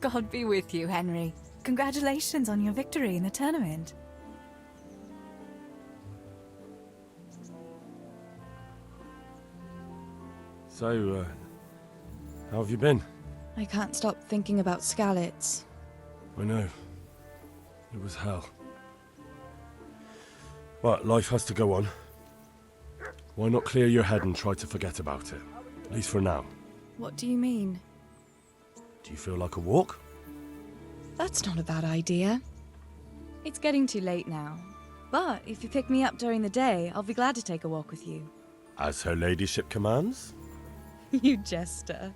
God be with you, Henry. Congratulations on your victory in the tournament. So, how have you been? I can't stop thinking about Skalitz. I know. It was hell. But life has to go on. Why not clear your head and try to forget about it? At least for now. What do you mean? Do you feel like a walk? That's not a bad idea. It's getting too late now. But if you pick me up during the day, I'll be glad to take a walk with you. As her ladyship commands? You jester.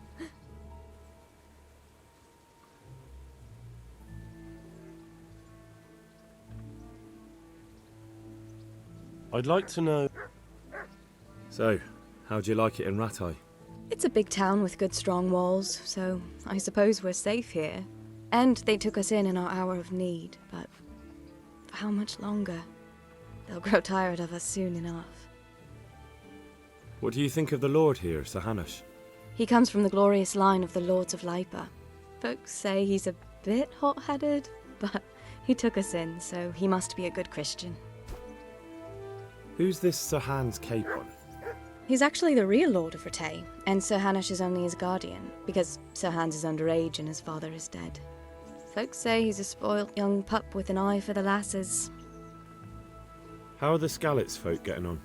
I'd like to know... So, how'd you like it in Rattay? It's a big town with good strong walls, so I suppose we're safe here. And they took us in our hour of need, but for how much longer? They'll grow tired of us soon enough. What do you think of the Lord here, Sir Hanush? He comes from the glorious line of the Lords of Lipa. Folks say he's a bit hot-headed, but he took us in, so he must be a good Christian. Who's this Sir Hans Capon? He's actually the real Lord of Rattay, and Sir Hanush is only his guardian, because Sir Hans is underage and his father is dead. Folks say he's a spoilt young pup with an eye for the lasses. How are the Skalitz folk getting on?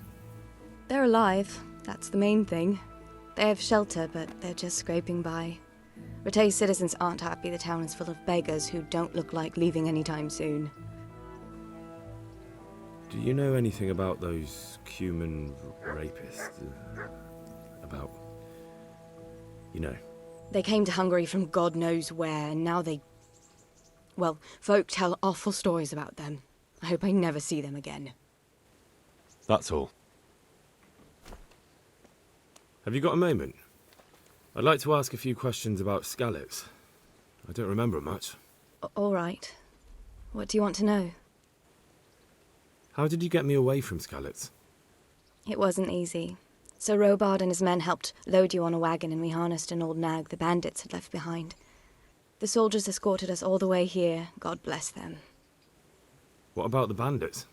They're alive, that's the main thing. They have shelter, but they're just scraping by. Rattay citizens aren't happy the town is full of beggars who don't look like leaving anytime soon. Do you know anything about those Cuman rapists? About... you know. They came to Hungary from God knows where, and now they... well, folk tell awful stories about them. I hope I never see them again. That's all. Have you got a moment? I'd like to ask a few questions about Skalitz. I don't remember much. All right. What do you want to know? How did you get me away from Skalitz? It wasn't easy. Sir Robard and his men helped load you on a wagon and we harnessed an old nag the bandits had left behind. The soldiers escorted us all the way here, God bless them. What about the bandits?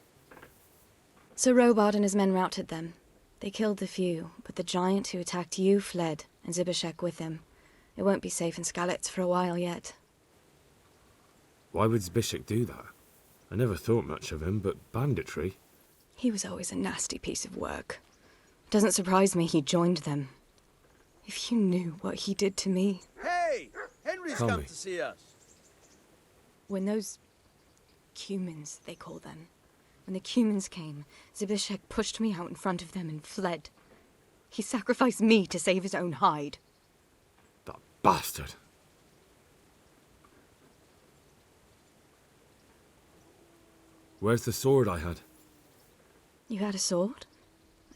Sir Robard and his men routed them. They killed a few, but the giant who attacked you fled, and Zibishek with him. It won't be safe in Skalitz for a while yet. Why would Zbishek do that? I never thought much of him, but banditry? He was always a nasty piece of work. Doesn't surprise me he joined them. If you knew what he did to me. Hey! Henry's Tell come me. to see us. When those... Cumans, they call them. When the Cumans came, Zibishek pushed me out in front of them and fled. He sacrificed me to save his own hide. That bastard! Where's the sword I had? You had a sword?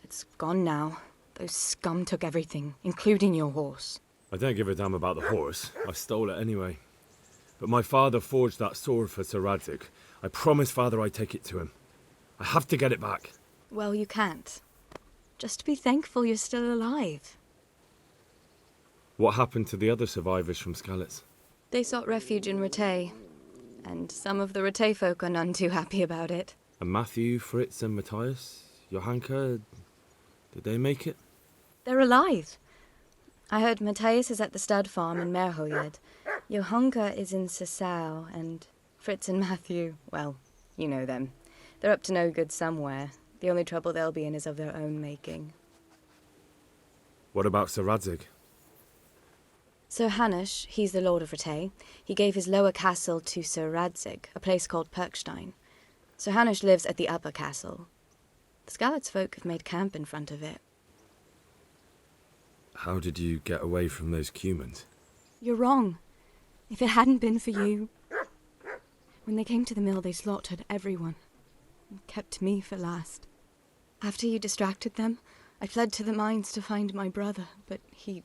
It's gone now. Those scum took everything, including your horse. I don't give a damn about the horse. I stole it anyway. But my father forged that sword for Sir Radzig. I promised father I'd take it to him. I have to get it back. Well, you can't. Just be thankful you're still alive. What happened to the other survivors from Skalitz? They sought refuge in Rattay, and some of the Rattay folk are none too happy about it. And Matthew, Fritz and Matthias? Johanka? Did they make it? They're alive. I heard Matthias is at the stud farm in Merhojed. Johanka is in Sasau, and Fritz and Matthew, well, you know them. They're up to no good somewhere. The only trouble they'll be in is of their own making. What about Sir Radzig? Sir Hanush, he's the Lord of Rattay. He gave his lower castle to Sir Radzig, a place called Perkstein. Sir Hanush lives at the upper castle. The Skalitz folk have made camp in front of it. How did you get away from those Cumans? You're wrong. If it hadn't been for you... When they came to the mill, they slaughtered everyone. And kept me for last. After you distracted them, I fled to the mines to find my brother, but he...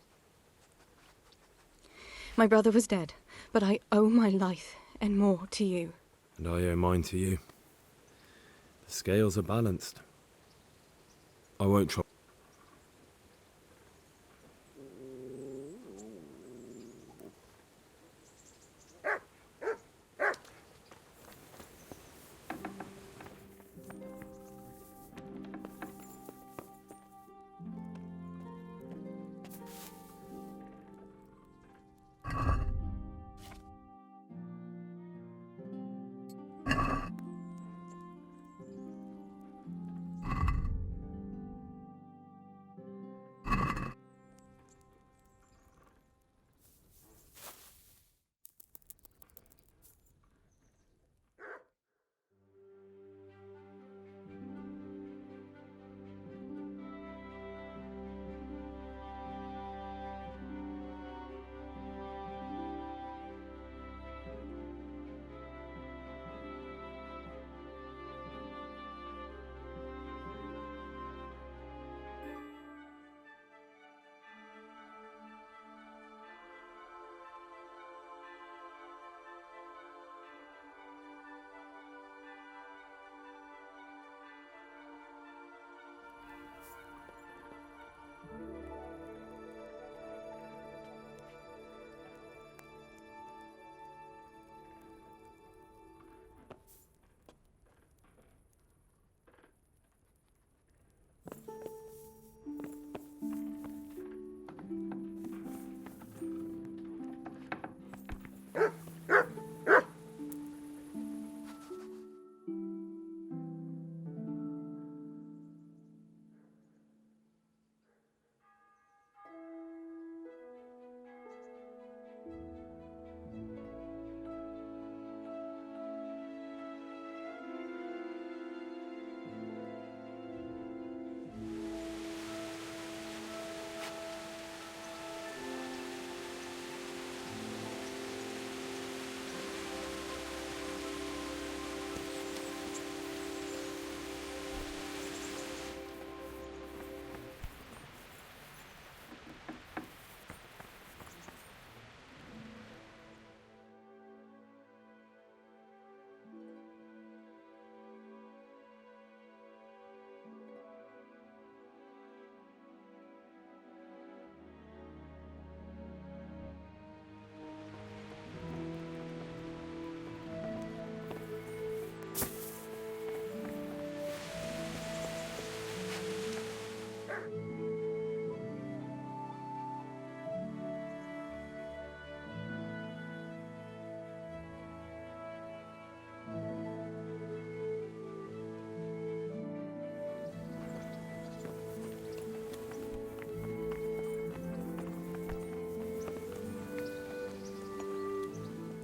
My brother was dead, but I owe my life and more to you. And I owe mine to you. The scales are balanced. I won't try.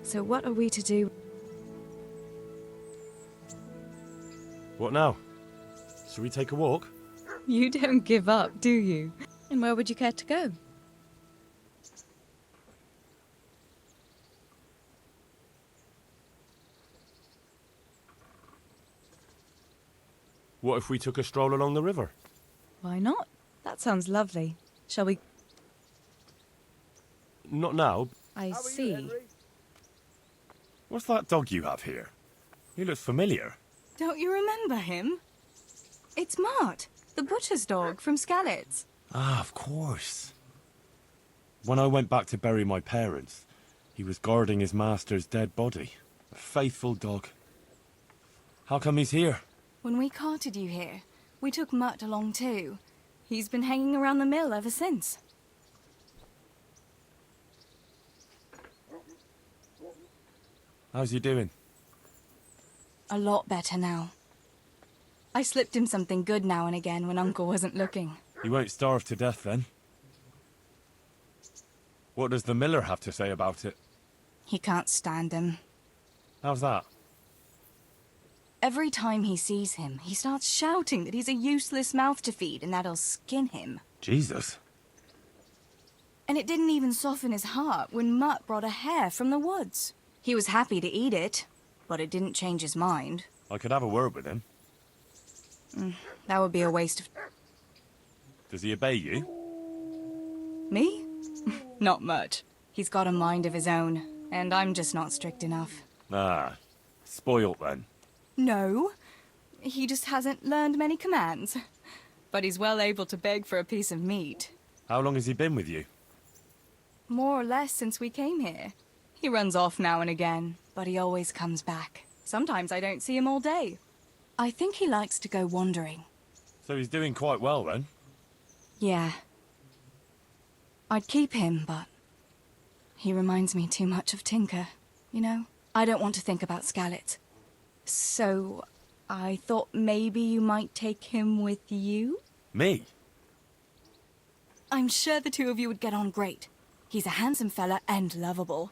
So what are we to do? What now? Shall we take a walk? You don't give up, do you? And where would you care to go? What if we took a stroll along the river? Why not? That sounds lovely. Shall we? Not now. I see. What's that dog you have here? He looks familiar. Don't you remember him? It's Mart, the butcher's dog from Skalitz. Ah, of course. When I went back to bury my parents, he was guarding his master's dead body. A faithful dog. How come he's here? When we carted you here, we took Mutt along too. He's been hanging around the mill ever since. How's he doing? A lot better now. I slipped him something good now and again when Uncle wasn't looking. He won't starve to death then. What does the miller have to say about it? He can't stand him. How's that? Every time he sees him, he starts shouting that he's a useless mouth to feed and that'll skin him. Jesus. And it didn't even soften his heart when Mutt brought a hare from the woods. He was happy to eat it, but it didn't change his mind. I could have a word with him. That would be a waste of... Does he obey you? Me? Not much. He's got a mind of his own. And I'm just not strict enough. Ah, spoilt then. No, he just hasn't learned many commands. But he's well able to beg for a piece of meat. How long has he been with you? More or less since we came here. He runs off now and again, but he always comes back. Sometimes I don't see him all day. I think he likes to go wandering. So he's doing quite well then? Yeah. I'd keep him, but he reminds me too much of Tinker, you know? I don't want to think about Skallett. So I thought maybe you might take him with you? Me? I'm sure the two of you would get on great. He's a handsome fella and lovable.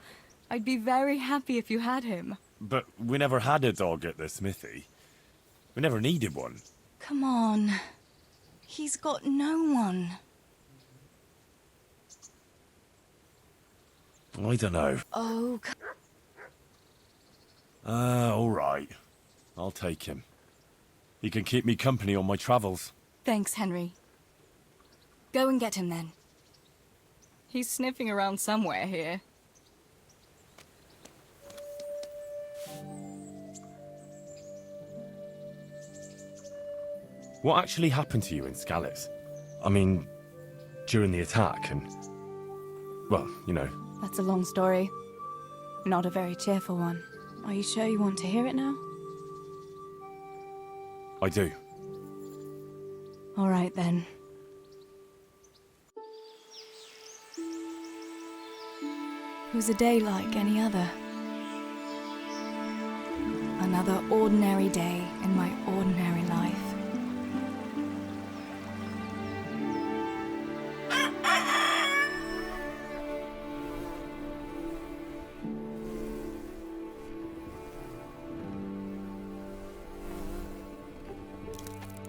I'd be very happy if you had him. But we never had a dog at the smithy. We never needed one. Come on. He's got no one. I don't know. Oh, All right. I'll take him. He can keep me company on my travels. thanks, Henry. Go and get him then. He's sniffing around somewhere here. What actually happened to you in Skallett? I mean, during the attack and... well, you know. That's a long story. Not a very cheerful one. Are you sure you want to hear it now? I do. All right then. It was a day like any other. Another ordinary day in my ordinary life.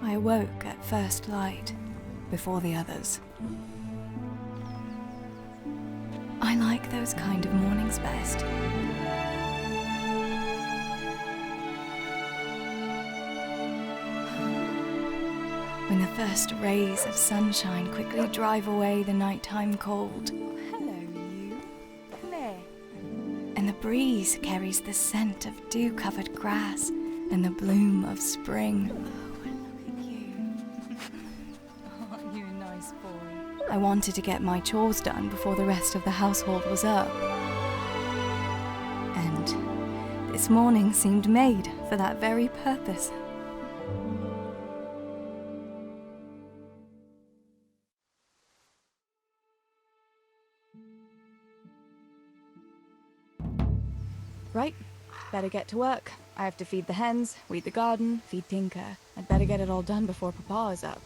I awoke at first light, before the others. I like those kind of mornings best. When the first rays of sunshine quickly drive away the nighttime cold. Hello, you. Come here. And the breeze carries the scent of dew-covered grass and the bloom of spring. I wanted to get my chores done before the rest of the household was up. And this morning seemed made for that very purpose. Right, better get to work. I have to feed the hens, weed the garden, feed Tinker. I'd better get it all done before Papa is up.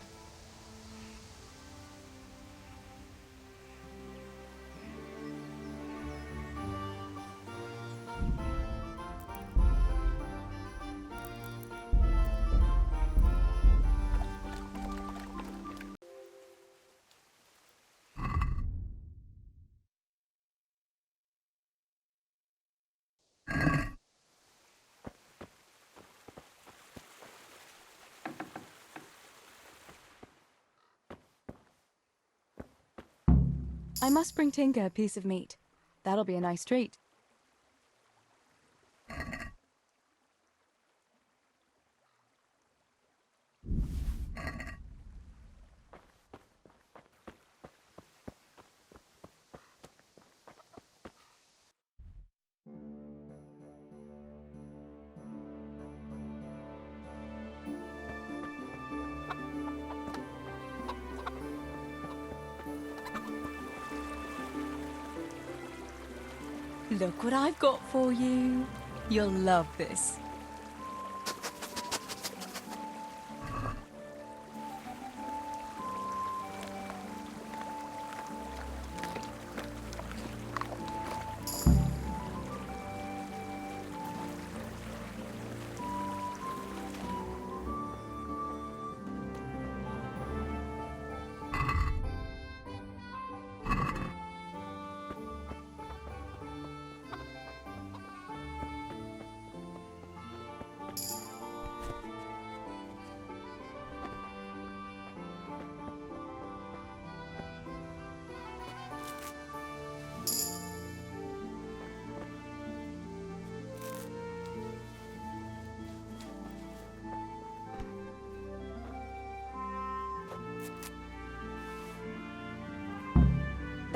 I must bring Tinker a piece of meat. That'll be a nice treat. Look what I've got for you. You'll love this.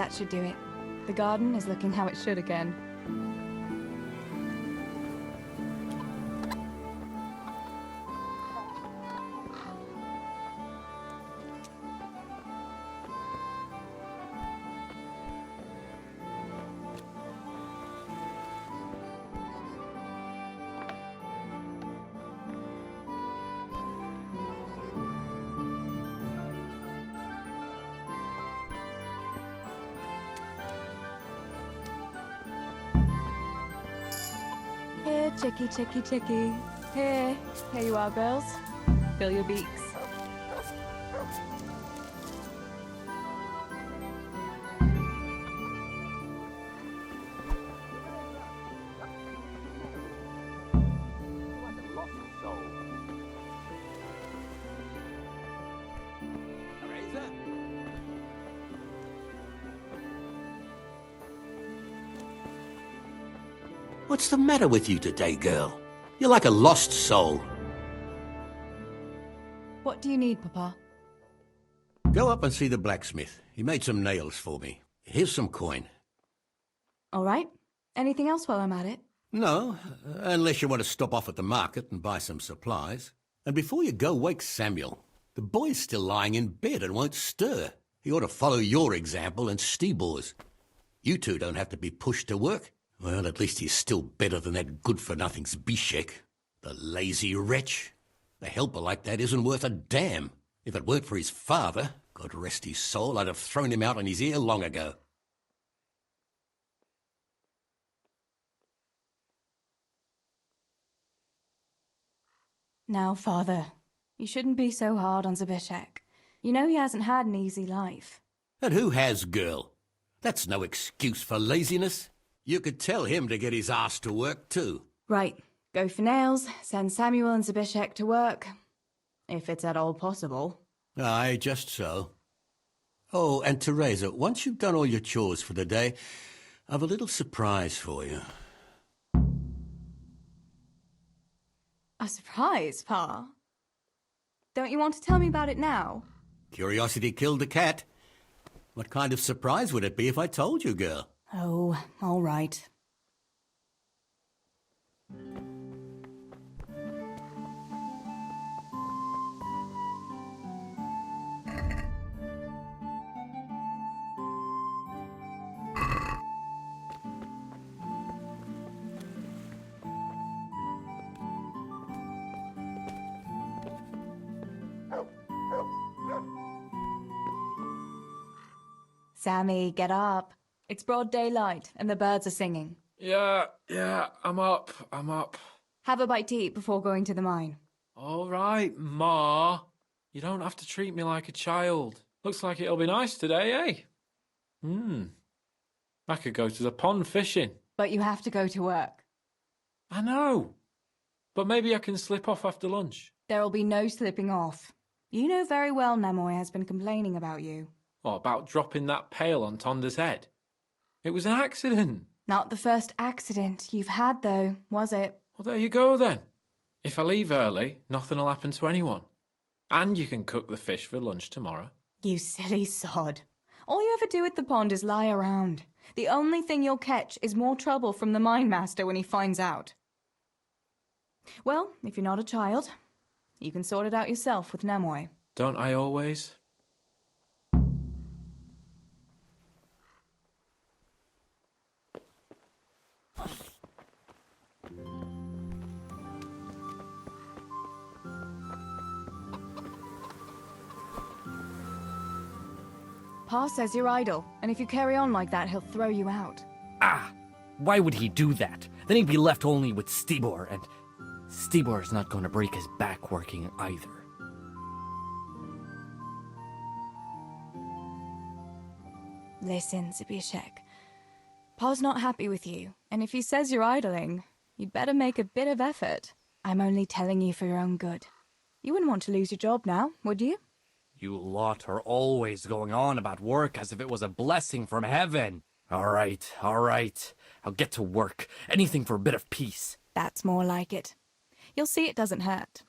That should do it. The garden is looking how it should again. Here, chickie, chickie, chickie. Here you are, girls. Fill your beaks. What's the matter with you today, girl? You're like a lost soul. What do you need, Papa? Go up and see the blacksmith. He made some nails for me. Here's some coin. All right. Anything else while I'm at it? No, unless you want to stop off at the market and buy some supplies. And before you go, wake Samuel. The boy's still lying in bed and won't stir. He ought to follow your example and Stebor's. You two don't have to be pushed to work. Well, at least he's still better than that good-for-nothing Zbyszek. The lazy wretch. A helper like that isn't worth a damn. If it weren't for his father, God rest his soul, I'd have thrown him out on his ear long ago. Now, Father, you shouldn't be so hard on Zbyszek. You know he hasn't had an easy life. And who has, girl? That's no excuse for laziness. You could tell him to get his ass to work, too. Right. Go for nails, send Samuel and Zbyszek to work. If it's at all possible. Aye, just so. Oh, and Teresa, once you've done all your chores for the day, I've a little surprise for you. A surprise, Pa? Don't you want to tell me about it now? Curiosity killed the cat. What kind of surprise would it be if I told you, girl? Oh, all right. Sammy, get up. It's broad daylight and the birds are singing. Yeah, I'm up. Have a bite to eat before going to the mine. All right, Ma. You don't have to treat me like a child. Looks like it'll be nice today, eh? I could go to the pond fishing. But you have to go to work. I know. But maybe I can slip off after lunch. There'll be no slipping off. You know very well Namoy has been complaining about you. What about dropping that pail on Tonda's head? It was an accident. Not the first accident you've had, though, was it? Well, there you go, then. If I leave early, nothing'll happen to anyone. And you can cook the fish for lunch tomorrow. You silly sod. All you ever do at the pond is lie around. The only thing you'll catch is more trouble from the mine master when he finds out. Well, if you're not a child, you can sort it out yourself with Namoy. Don't I always? Pa says you're idle, and if you carry on like that, he'll throw you out. Ah! Why would he do that? Then he'd be left only with Stibor, and Stibor's not going to break his back working either. Listen, Zbyszek. Pa's not happy with you, and if he says you're idling, you'd better make a bit of effort. I'm only telling you for your own good. You wouldn't want to lose your job now, would you? You lot are always going on about work as if it was a blessing from heaven. All right. I'll get to work. Anything for a bit of peace. That's more like it. You'll see it doesn't hurt.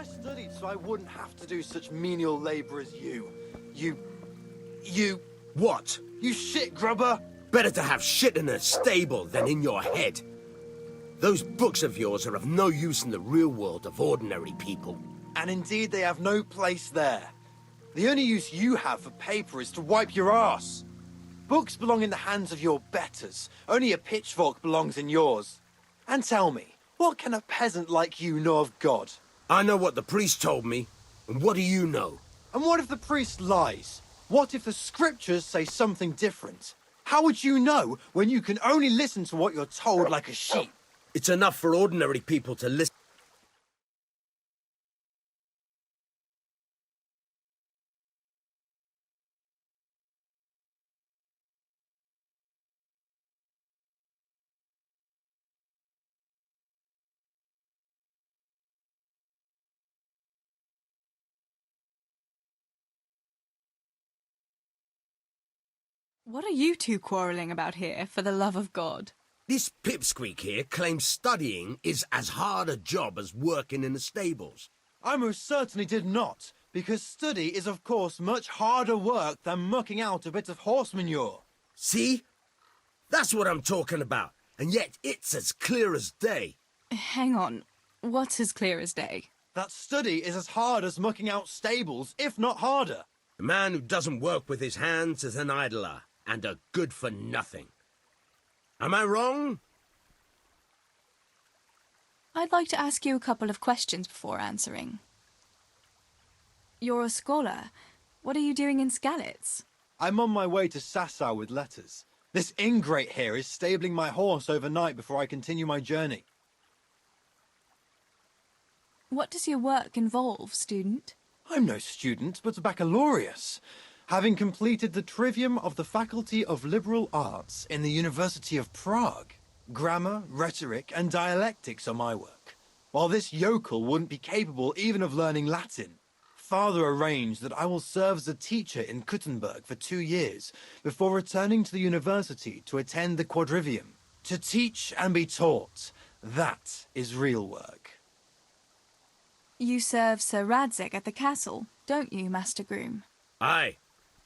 studied so I wouldn't have to do such menial labor as you. You... What? You shit grubber! Better to have shit in a stable than in your head. Those books of yours are of no use in the real world of ordinary people. And indeed they have no place there. The only use you have for paper is to wipe your ass. Books belong in the hands of your betters. Only a pitchfork belongs in yours. And tell me, what can a peasant like you know of God? I know what the priest told me, and what do you know? And what if the priest lies? What if the scriptures say something different? How would you know when you can only listen to what you're told like a sheep? It's enough for ordinary people to listen. What are you two quarrelling about here, for the love of God? This pipsqueak here claims studying is as hard a job as working in the stables. I most certainly did not, because study is of course much harder work than mucking out a bit of horse manure. See? That's what I'm talking about, and yet it's as clear as day. Hang on, what's as clear as day? That study is as hard as mucking out stables, if not harder. A man who doesn't work with his hands is an idler, and a good for nothing. Am I wrong? I'd like to ask you a couple of questions before answering. You're a scholar. What are you doing in Skalitz? I'm on my way to Sasau with letters. This ingrate here is stabling my horse overnight before I continue my journey. What does your work involve, student? I'm no student, but a baccalaureus, having completed the trivium of the Faculty of Liberal Arts in the University of Prague. Grammar, rhetoric, and dialectics are my work, while this yokel wouldn't be capable even of learning Latin. Father arranged that I will serve as a teacher in Kuttenberg for 2 years, before returning to the university to attend the quadrivium. To teach and be taught, that is real work. You serve Sir Radzig at the castle, don't you, Master Groom? Aye,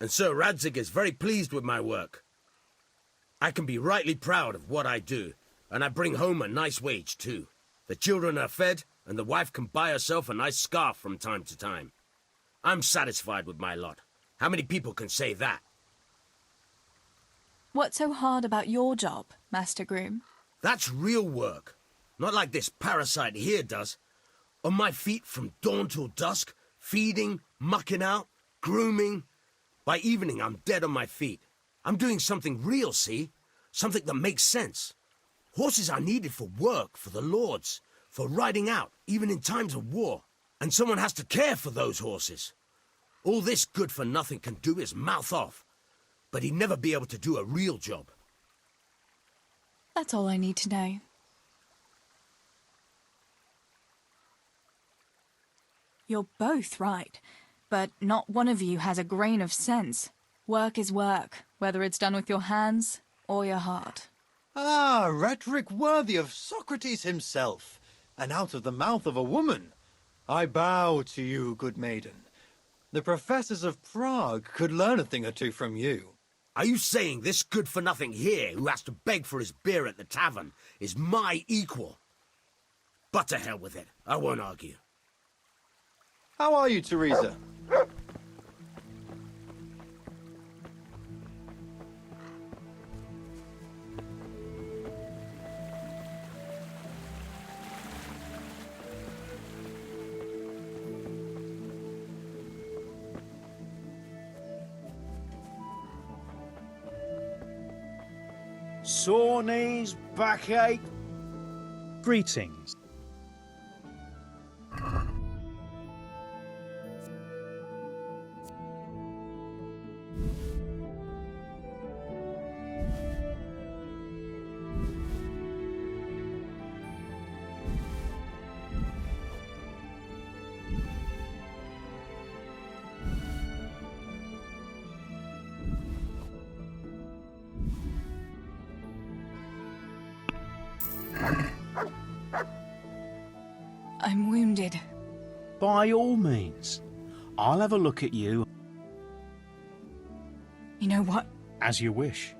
and Sir Radzig is very pleased with my work. I can be rightly proud of what I do, and I bring home a nice wage too. The children are fed, and the wife can buy herself a nice scarf from time to time. I'm satisfied with my lot. How many people can say that? What's so hard about your job, Master Groom? That's real work. Not like this parasite here does. On my feet from dawn till dusk, feeding, mucking out, grooming. By evening, I'm dead on my feet. I'm doing something real, see? Something that makes sense. Horses are needed for work, for the lords, for riding out, even in times of war. And someone has to care for those horses. All this good-for-nothing can do is mouth off. But he'd never be able to do a real job. That's all I need to know. You're both right, but not one of you has a grain of sense. Work is work, whether it's done with your hands or your heart. Ah, rhetoric worthy of Socrates himself, and out of the mouth of a woman. I bow to you, good maiden. The professors of Prague could learn a thing or two from you. Are you saying this good-for-nothing here, who has to beg for his beer at the tavern, is my equal? But to hell with it, I won't argue. How are you, Teresa? Sore knees, backache. Greetings. I'm wounded. By all means. I'll have a look at you. You know what? As you wish.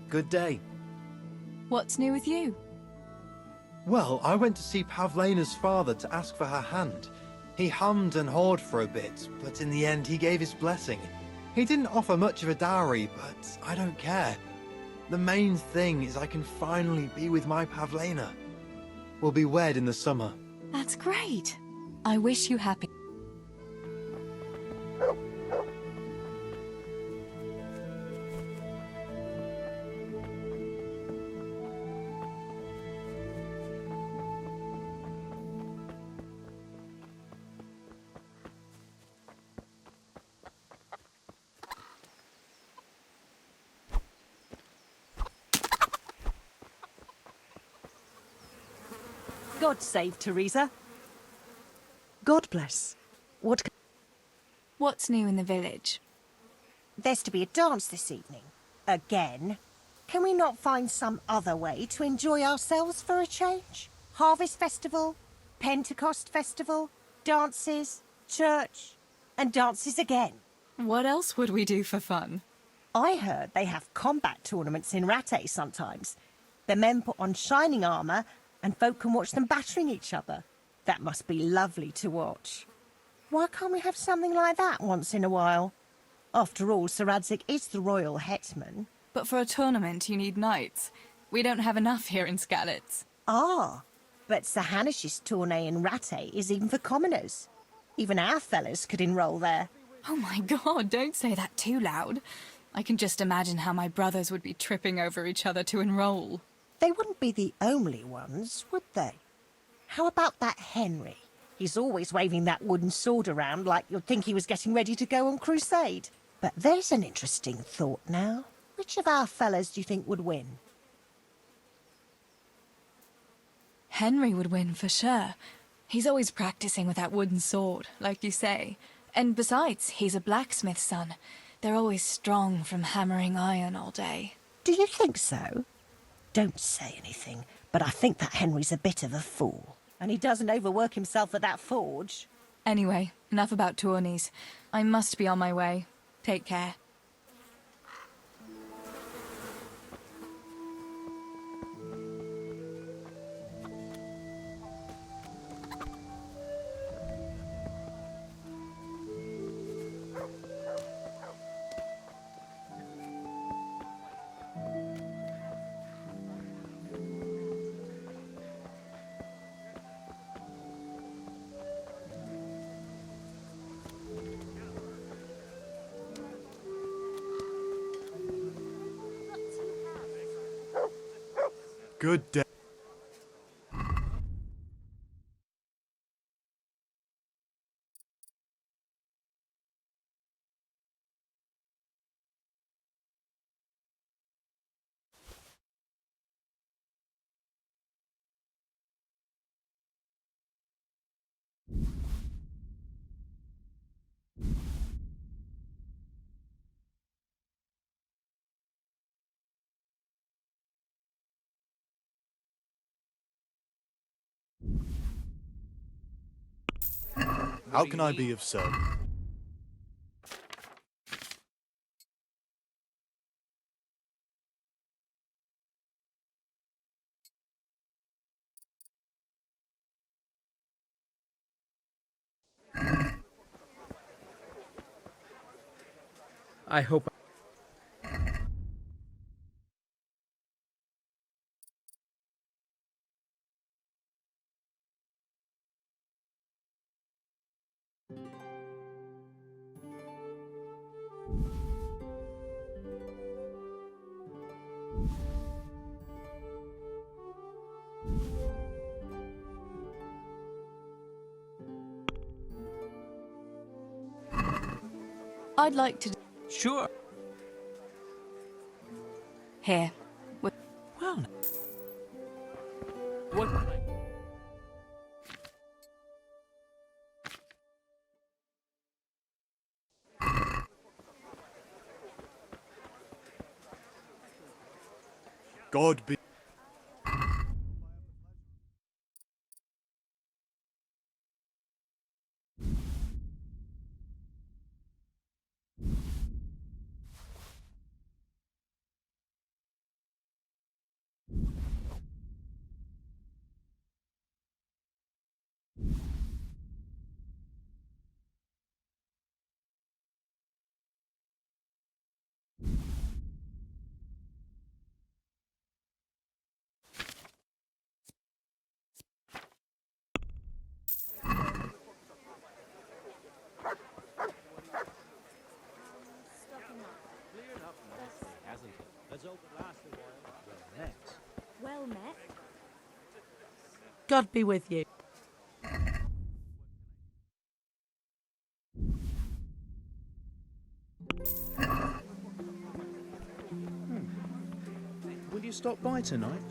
Good day. What's new with you? Well, I went to see Pavlena's father to ask for her hand. He hummed and hawed for a bit, but in the end he gave his blessing. He didn't offer much of a dowry, but I don't care. The main thing is I can finally be with my Pavlena. We'll be wed in the summer. That's great. I wish you happy. God save Teresa. God bless. What's new in the village? There's to be a dance this evening. Again. Can we not find some other way to enjoy ourselves for a change? Harvest Festival, Pentecost Festival, dances, church, and dances again. What else would we do for fun? I heard they have combat tournaments in Rattay sometimes. The men put on shining armour and folk can watch them battering each other. That must be lovely to watch. Why can't we have something like that once in a while? After all, Sir Radzig is the royal hetman. But for a tournament, you need knights. We don't have enough here in Skalitz. Ah, but Sir Hanish's tourney in Rattay is even for commoners. Even our fellas could enroll there. Oh my god, don't say that too loud. I can just imagine how my brothers would be tripping over each other to enroll. They wouldn't be the only ones, would they? How about that Henry? He's always waving that wooden sword around like you'd think he was getting ready to go on crusade. But there's an interesting thought now. Which of our fellas do you think would win? Henry would win for sure. He's always practicing with that wooden sword, like you say. And besides, he's a blacksmith's son. They're always strong from hammering iron all day. Do you think so? Don't say anything, but I think that Henry's a bit of a fool. And he doesn't overwork himself at that forge. Anyway, enough about tourneys. I must be on my way. Take care. Good day. How can I be of service? I hope. I'd like to... Sure. Here. Well. What? God be... Well met. God be with you. Will you stop by tonight?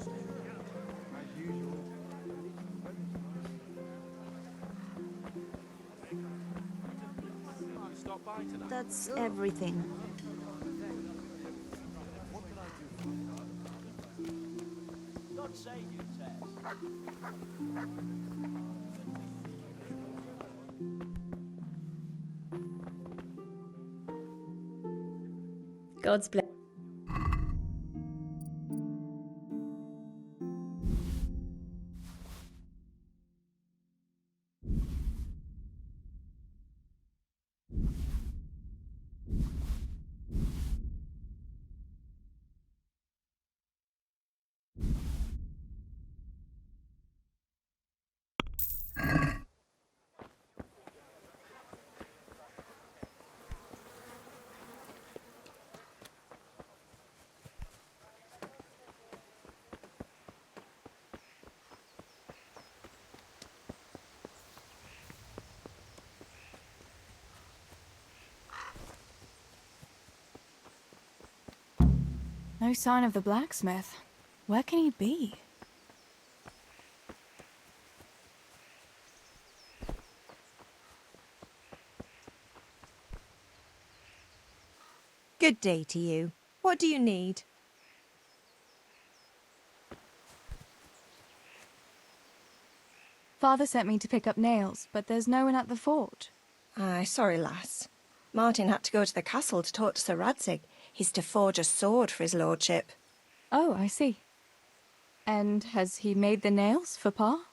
That's everything. God save you, Tess. God's bless. No sign of the blacksmith. Where can he be? Good day to you. What do you need? Father sent me to pick up nails, but there's no one at the fort. Aye, sorry, lass. Martin had to go to the castle to talk to Sir Radzig. He's to forge a sword for his lordship. Oh, I see. And has he made the nails for Pa?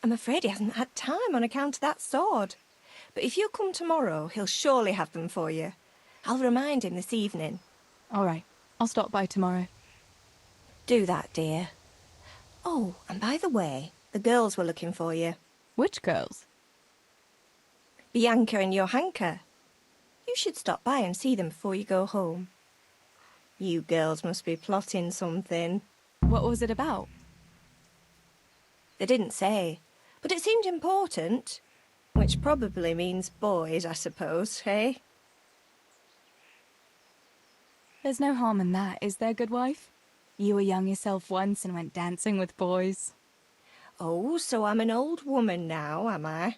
I'm afraid he hasn't had time on account of that sword. But if you come tomorrow, he'll surely have them for you. I'll remind him this evening. All right, I'll stop by tomorrow. Do that, dear. Oh, and by the way, the girls were looking for you. Which girls? Bianca and Johanka. You should stop by and see them before you go home. You girls must be plotting something. What was it about? They didn't say, but it seemed important. Which probably means boys, I suppose, eh? There's no harm in that, is there, good wife? You were young yourself once and went dancing with boys. Oh, so I'm an old woman now, am I?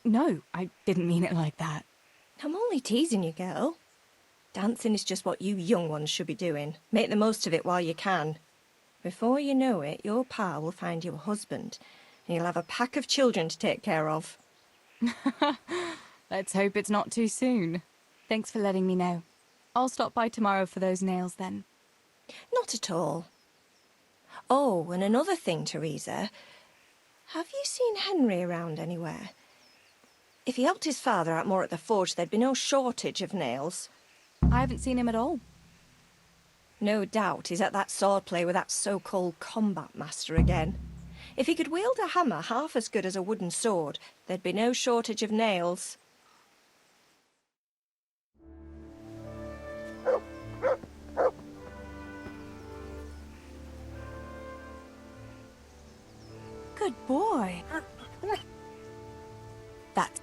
No, I didn't mean it like that. I'm only teasing you, girl. Dancing is just what you young ones should be doing. Make the most of it while you can. Before you know it, your pa will find you a husband, and you'll have a pack of children to take care of. Let's hope it's not too soon. Thanks for letting me know. I'll stop by tomorrow for those nails then. Not at all. Oh, and another thing, Teresa. Have you seen Henry around anywhere? If he helped his father out more at the forge, there'd be no shortage of nails. I haven't seen him at all. No doubt he's at that swordplay with that so-called combat master again. If he could wield a hammer half as good as a wooden sword, there'd be no shortage of nails. Good boy. That's...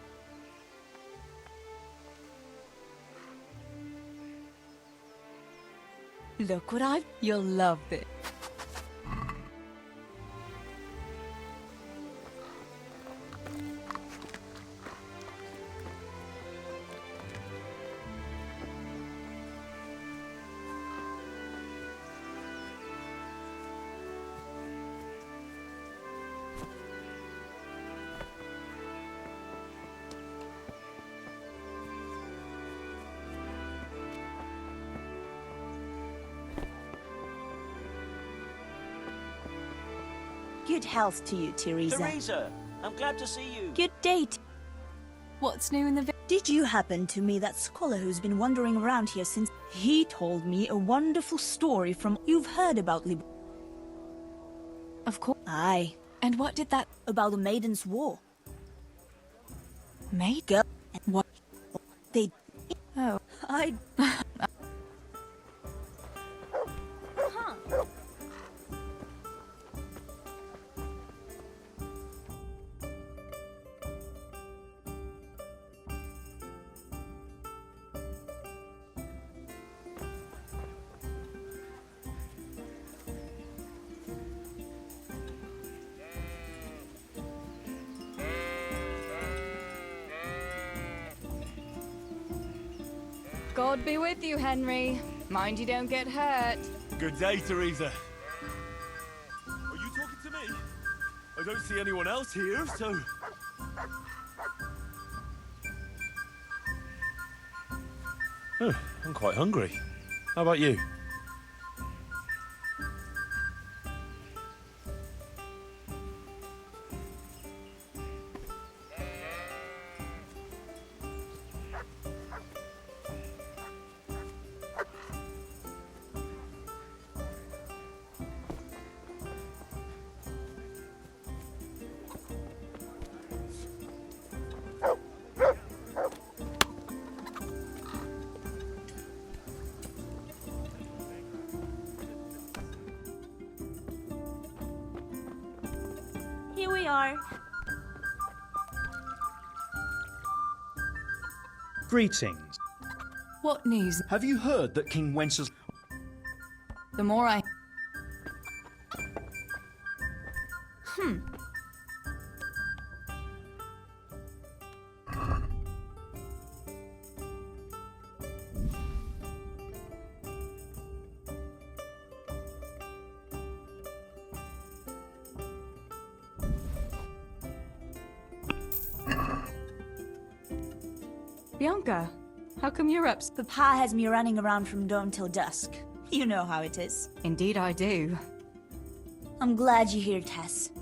Look what I've... You'll love it. Good health to you, Teresa. Teresa, I'm glad to see you. Good date. What's new in the Did you happen to meet that scholar who's been wandering around here since... He told me a wonderful story from... You've heard about Of course. Aye. And what did that... About the Maiden's War. Maid? Girl. What? They... Oh. I... God be with you, Henry. Mind you don't get hurt. Good day, Teresa. Are you talking to me? I don't see anyone else here, so... Oh, I'm quite hungry. How about you? Here we are. Greetings. What news? Have you heard that King Wenceslas... The more I... Bianca, how come you're up? Papa has me running around from dawn till dusk. You know how it is. Indeed I do. I'm glad you're here, Tess.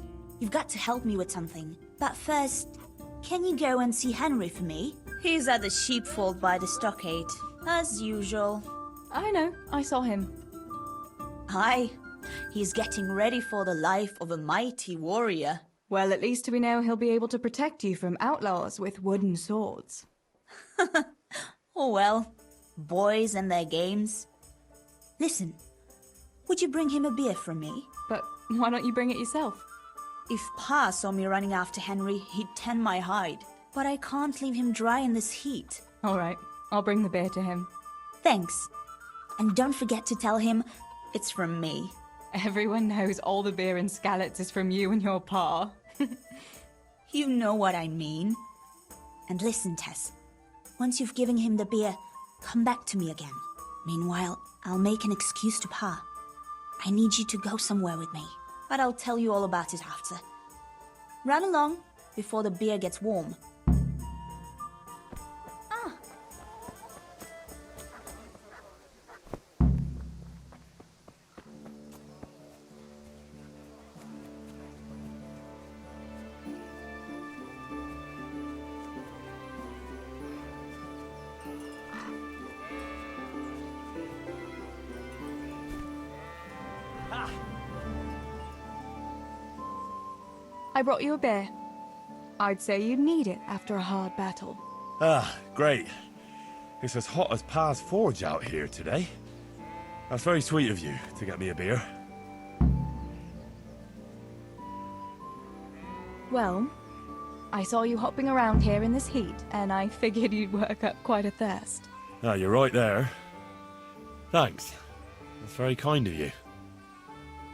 You've got to help me with something. But first, can you go and see Henry for me? He's at the sheepfold by the stockade, as usual. I know, I saw him. Aye, he's getting ready for the life of a mighty warrior. Well, at least we know he'll be able to protect you from outlaws with wooden swords. Oh well, boys and their games. Listen, would you bring him a beer from me? But why don't you bring it yourself? If Pa saw me running after Henry, he'd tan my hide. But I can't leave him dry in this heat. All right, I'll bring the beer to him. Thanks. And don't forget to tell him it's from me. Everyone knows all the beer in Skalitz is from you and your pa. You know what I mean. And listen, Tess. Once you've given him the beer, come back to me again. Meanwhile, I'll make an excuse to Pa. I need you to go somewhere with me, but I'll tell you all about it after. Run along before the beer gets warm. I brought you a beer. I'd say you'd need it after a hard battle. Ah, great. It's as hot as Pa's forge out here today. That's very sweet of you to get me a beer. Well, I saw you hopping around here in this heat, and I figured you'd work up quite a thirst. Ah, you're right there. Thanks. That's very kind of you.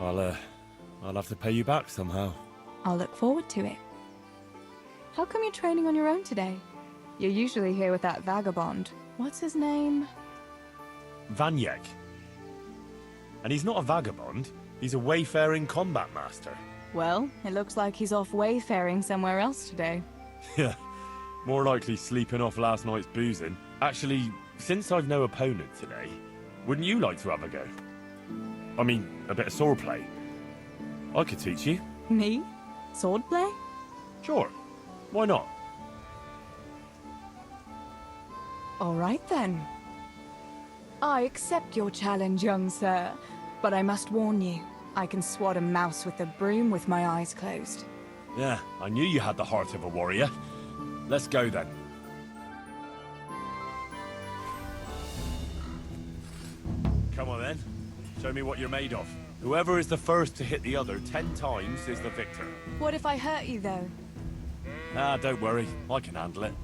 I'll have to pay you back somehow. I'll look forward to it. How come you're training on your own today? You're usually here with that vagabond. What's his name? Vanyek. And he's not a vagabond. He's a wayfaring combat master. Well, it looks like he's off wayfaring somewhere else today. Yeah, more likely sleeping off last night's boozing. Actually, since I've no opponent today, wouldn't you like to have a go? I mean, a bit of swordplay. I could teach you. Me? Swordplay? Sure. Why not? All right then. I accept your challenge, young sir. But I must warn you, I can swat a mouse with a broom with my eyes closed. Yeah, I knew you had the heart of a warrior. Let's go then. Come on then. Show me what you're made of. Whoever is the first to hit the other 10 times is the victor. What if I hurt you, though? Ah, don't worry. I can handle it.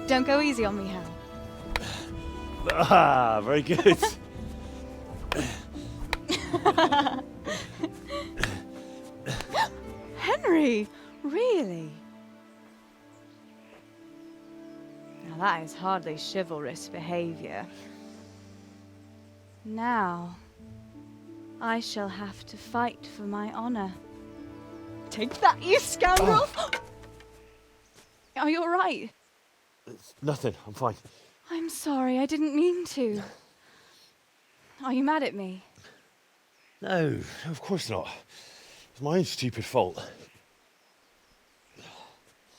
Don't go easy on me, Hal. Ah, very good. Henry! Really? Now that is hardly chivalrous behavior. Now, I shall have to fight for my honor. Take that, you scoundrel! Are you alright? It's nothing. I'm fine. I'm sorry, I didn't mean to. Are you mad at me? No, of course not. It's my own stupid fault.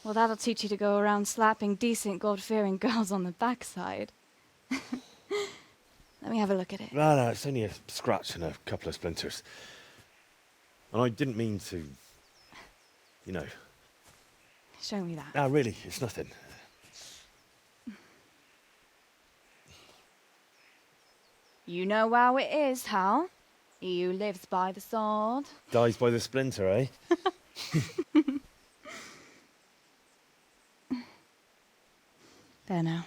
Well, that'll teach you to go around slapping decent, God-fearing girls on the backside. Let me have a look at it. No, it's only a scratch and a couple of splinters. And I didn't mean to, you know. Show me that. No, really, it's nothing. You know how it is, Hal. He who lives by the sword. Dies by the splinter, eh? There now.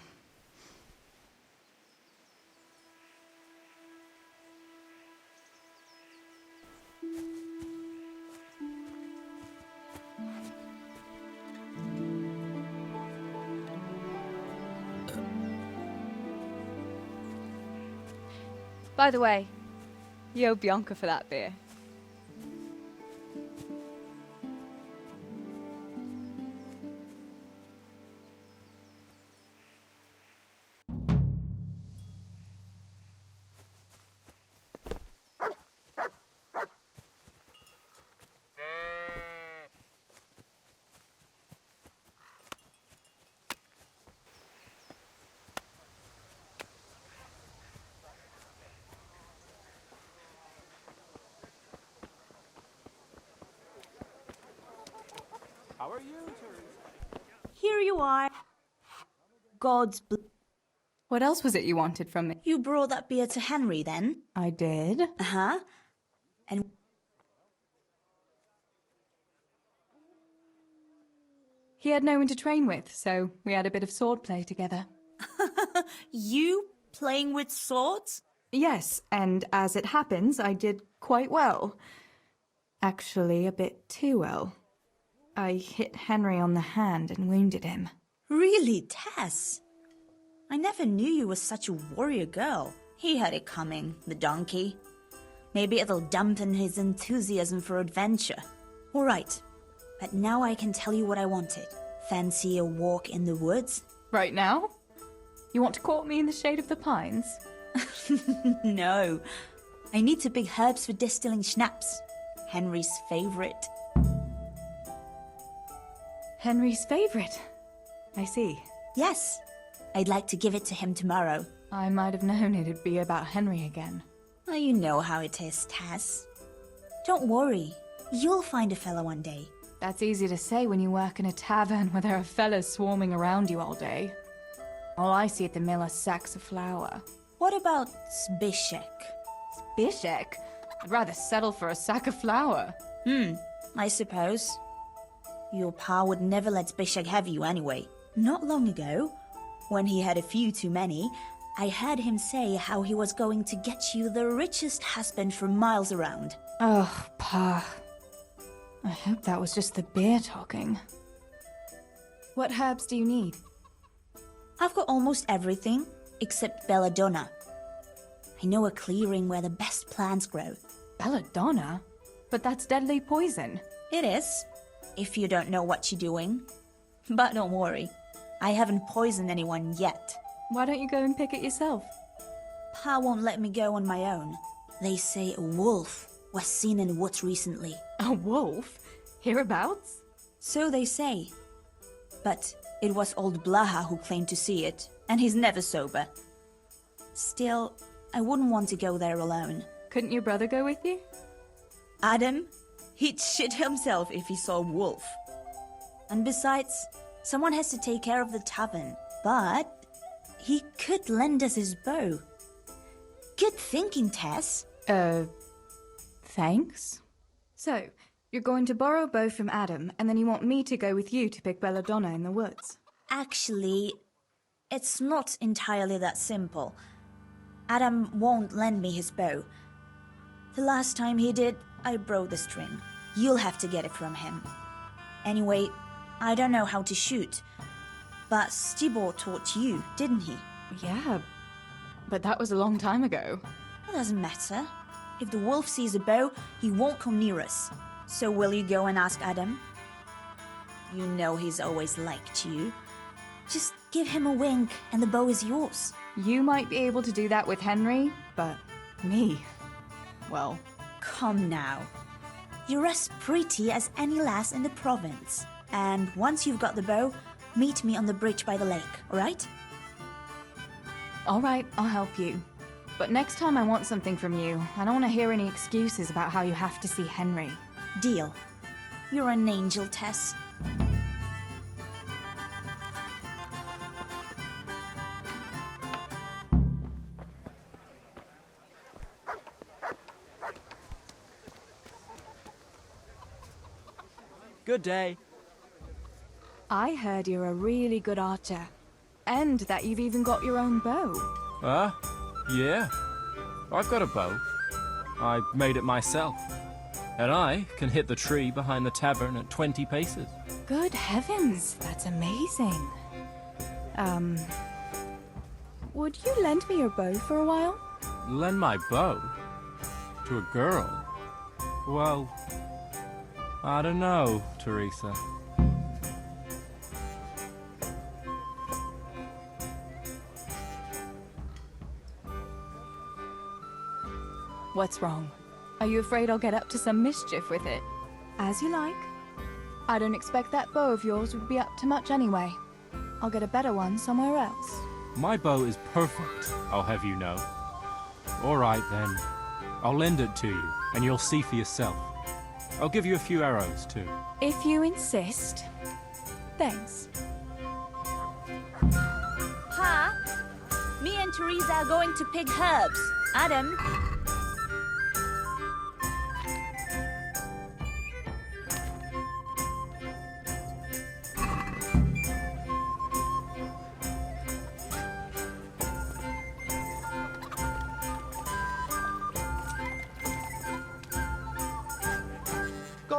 By the way, you owe Bianca for that beer. How are you, Teresa? Here you are. God's What else was it you wanted from me? You brought that beer to Henry, then? I did. Uh-huh. And He had no one to train with, so we had a bit of swordplay together. you playing with swords? Yes, and as it happens, I did quite well. Actually, a bit too well. I hit Henry on the hand and wounded him. Really, Tess? I never knew you were such a warrior girl. He had it coming, the donkey. Maybe it'll dampen his enthusiasm for adventure. All right, but now I can tell you what I wanted. Fancy a walk in the woods? Right now? You want to court me in the shade of the pines? No. I need to pick herbs for distilling schnapps. Henry's favorite. Henry's favorite? I see. Yes. I'd like to give it to him tomorrow. I might have known it'd be about Henry again. Well, you know how it is, Tess. Don't worry. You'll find a fella one day. That's easy to say when you work in a tavern where there are fellas swarming around you all day. All I see at the mill are sacks of flour. What about Zbyszek? Zbyszek? I'd rather settle for a sack of flour. I suppose. Your pa would never let Zbyszek have you anyway. Not long ago, when he had a few too many, I heard him say how he was going to get you the richest husband for miles around. Oh, Pa. I hope that was just the beer talking. What herbs do you need? I've got almost everything, except belladonna. I know a clearing where the best plants grow. Belladonna? But that's deadly poison. It is, if you don't know what you're doing. But don't worry, I haven't poisoned anyone yet. Why don't you go and pick it yourself? Pa won't let me go on my own. They say a wolf was seen in the woods recently. A wolf? Hereabouts? So they say. But it was old Blaha who claimed to see it, and he's never sober. Still, I wouldn't want to go there alone. Couldn't your brother go with you? Adam? He'd shit himself if he saw a wolf. And besides, someone has to take care of the tavern. But he could lend us his bow. Good thinking, Tess. Thanks. So, you're going to borrow a bow from Adam, and then you want me to go with you to pick belladonna in the woods. Actually, it's not entirely that simple. Adam won't lend me his bow. The last time he did, I broke the string. You'll have to get it from him. Anyway, I don't know how to shoot. But Stibor taught you, didn't he? Yeah, but that was a long time ago. It doesn't matter. If the wolf sees a bow, he won't come near us. So will you go and ask Adam? You know he's always liked you. Just give him a wink and the bow is yours. You might be able to do that with Henry, but me, well... Come now. You're as pretty as any lass in the province. And once you've got the bow, meet me on the bridge by the lake, alright? Alright, I'll help you. But next time I want something from you. I don't want to hear any excuses about how you have to see Henry. Deal. You're an angel, Tess. Good day. I heard you're a really good archer. And that you've even got your own bow. Yeah. I've got a bow. I made it myself. And I can hit the tree behind the tavern at 20 paces. Good heavens, that's amazing. Would you lend me your bow for a while? Lend my bow? To a girl? Well, I don't know, Teresa. What's wrong? Are you afraid I'll get up to some mischief with it? As you like. I don't expect that bow of yours would be up to much anyway. I'll get a better one somewhere else. My bow is perfect, I'll have you know. All right, then. I'll lend it to you, and you'll see for yourself. I'll give you a few arrows, too. If you insist. Thanks. Pa, me and Teresa are going to pick herbs. Adam?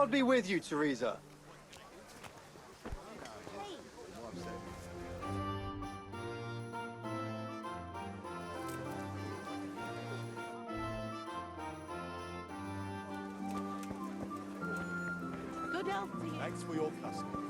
God be with you, Teresa. Good health to you. Thanks for your custom.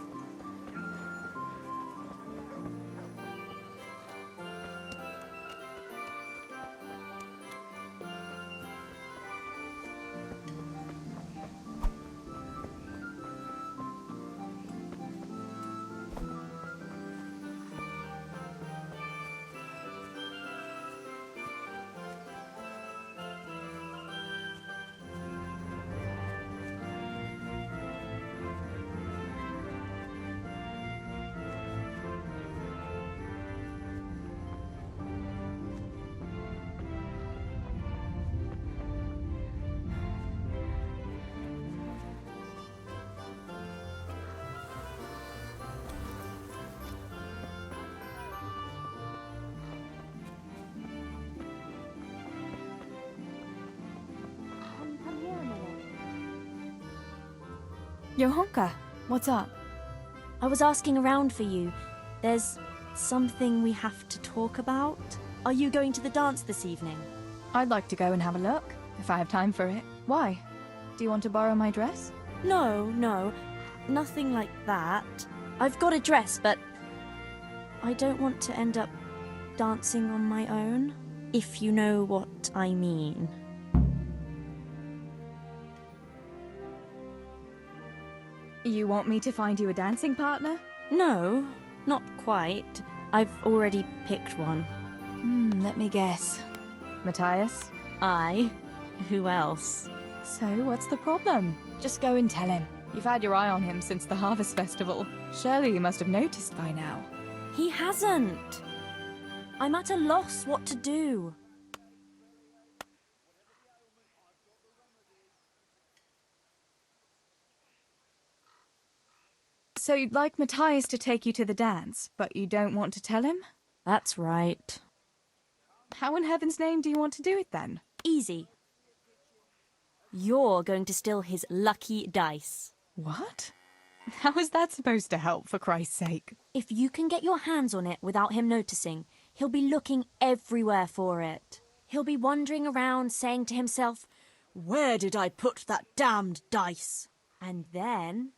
Come here a minute. Johanka, what's up? I was asking around for you. There's something we have to talk about. Are you going to the dance this evening? I'd like to go and have a look, if I have time for it. Why? Do you want to borrow my dress? No, nothing like that. I've got a dress, but I don't want to end up dancing on my own, if you know what I mean. You want me to find you a dancing partner? No, not quite. I've already picked one. Let me guess. Matthias? I? Who else? So, what's the problem? Just go and tell him. You've had your eye on him since the Harvest Festival. Surely he must have noticed by now. He hasn't. I'm at a loss what to do. So you'd like Matthias to take you to the dance, but you don't want to tell him? That's right. How in heaven's name do you want to do it then? Easy. You're going to steal his lucky dice. What? How is that supposed to help, for Christ's sake? If you can get your hands on it without him noticing, he'll be looking everywhere for it. He'll be wandering around saying to himself, "Where did I put that damned dice?" And then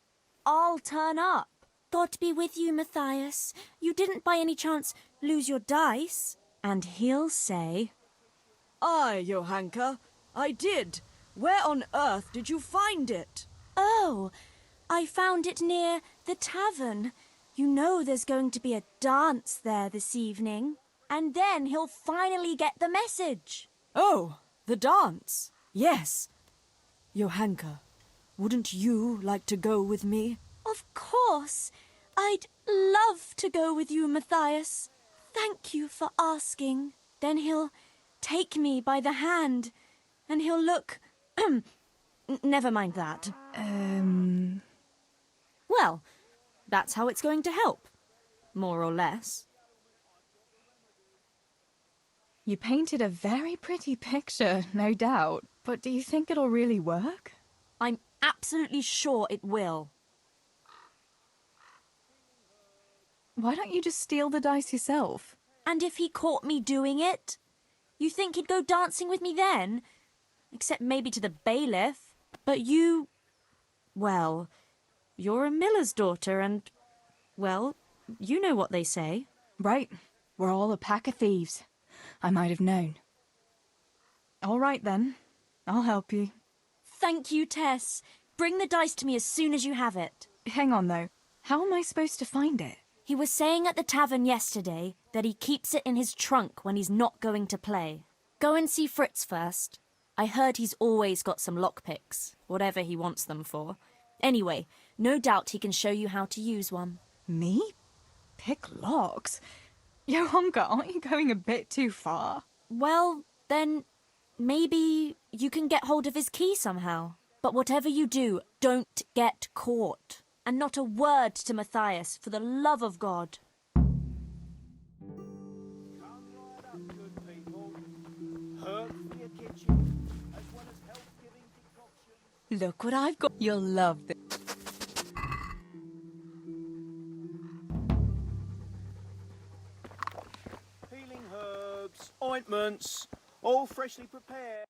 I'll turn up. God be with you, Matthias. You didn't by any chance lose your dice? And he'll say, Aye, Johanka, I did. Where on earth did you find it? "Oh, I found it near the tavern. You know there's going to be a dance there this evening." And then he'll finally get the message. Oh, the dance. Yes. Johanka, wouldn't you like to go with me? Of course. I'd love to go with you, Matthias. Thank you for asking. Then he'll take me by the hand, and he'll look... Never mind that. Well, that's how it's going to help. More or less. You painted a very pretty picture, no doubt. But do you think it'll really work? I'm absolutely sure it will. Why don't you just steal the dice yourself? And if he caught me doing it? You think he'd go dancing with me then? Except maybe to the bailiff. But you... Well, you're a miller's daughter and... Well, you know what they say. Right. We're all a pack of thieves. I might have known. All right, then. I'll help you. Thank you, Tess. Bring the dice to me as soon as you have it. Hang on, though. How am I supposed to find it? He was saying at the tavern yesterday that he keeps it in his trunk when he's not going to play. Go and see Fritz first. I heard he's always got some lockpicks, whatever he wants them for. Anyway, no doubt he can show you how to use one. Me? Pick locks? Johanka, aren't you going a bit too far? Well, then maybe you can get hold of his key somehow. But whatever you do, don't get caught. And not a word to Matthias, for the love of God. Herbs for your kitchen, as well as health-giving decoctions. Look what I've got. You'll love this. Healing herbs, ointments, all freshly prepared.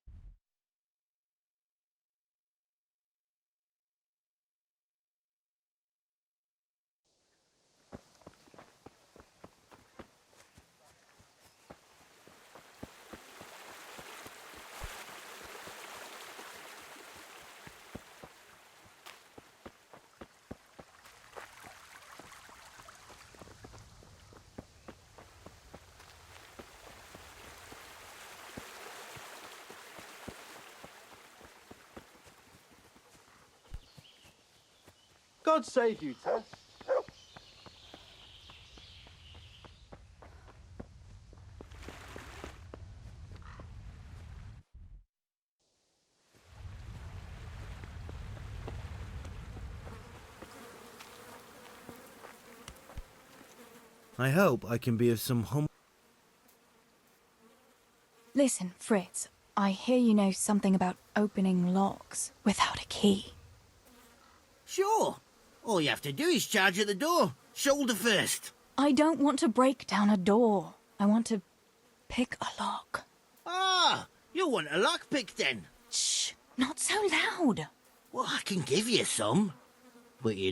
God save you, Tess. I hope I can be of some Listen, Fritz, I hear you know something about opening locks without a key. Sure. All you have to do is charge at the door, shoulder first. I don't want to break down a door. I want to pick a lock. Ah, you want a lockpick then? Shh, not so loud. Well, I can give you some, but you